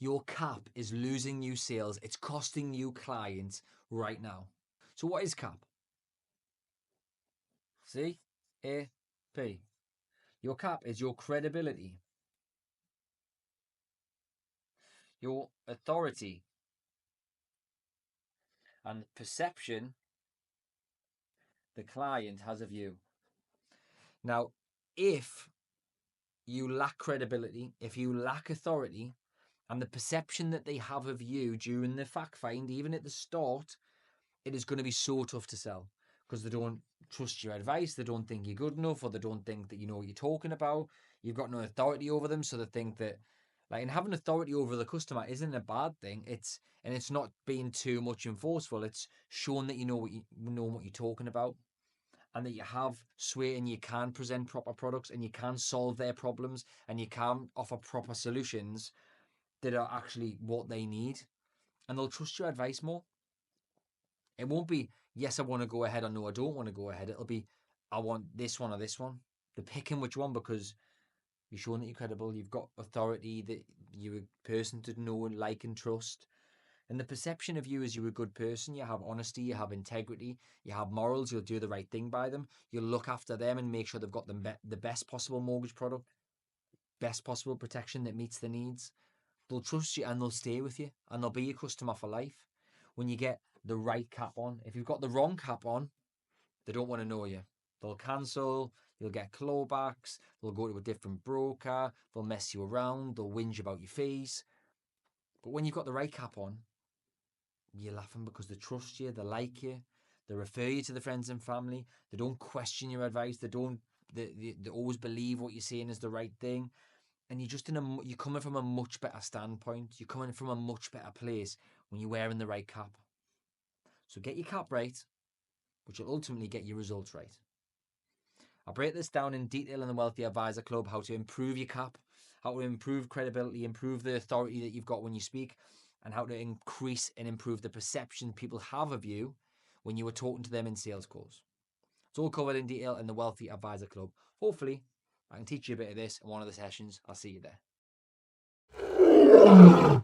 your cap is losing you sales. It's costing you clients right now. So what is cap? C-A-P. Your cap is your credibility, your authority, and perception the client has of you. Now, if you lack credibility, if you lack authority, and the perception that they have of you during the fact find, even at the start, it is going to be so tough to sell because they don't trust your advice, they don't think you're good enough, or they don't think that you know what you're talking about. You've got no authority over them, so they think that, like, and having authority over the customer isn't a bad thing. It's not being too much enforceful. It's showing that you know what you're talking about, and that you have sway and you can present proper products and you can solve their problems and you can offer proper solutions that are actually what they need, and they'll trust your advice more. It won't be, yes, I want to go ahead, or no, I don't want to go ahead. It'll be, I want this one or this one. They're picking which one because you're showing that you're credible, you've got authority, that you're a person to know and like and trust. And the perception of you as you're a good person, you have honesty, you have integrity, you have morals, you'll do the right thing by them, you'll look after them and make sure they've got the best possible mortgage product, best possible protection that meets their needs. They'll trust you and they'll stay with you and they'll be your customer for life. When you get the right cap on, if you've got the wrong cap on, they don't want to know you. They'll cancel, you'll get clawbacks, they'll go to a different broker, they'll mess you around, they'll whinge about your fees. But when you've got the right cap on, you're laughing because they trust you, they like you, they refer you to the friends and family, they don't question your advice, they always believe what you're saying is the right thing. And you're coming from a much better standpoint. You're coming from a much better place when you're wearing the right cap. So get your cap right, which will ultimately get your results right. I'll break this down in detail in the Wealthy Advisor Club, how to improve your cap, how to improve credibility, improve the authority that you've got when you speak, and how to increase and improve the perception people have of you when you were talking to them in sales calls. It's all covered in detail in the Wealthy Advisor Club. Hopefully, I can teach you a bit of this in one of the sessions. I'll see you there.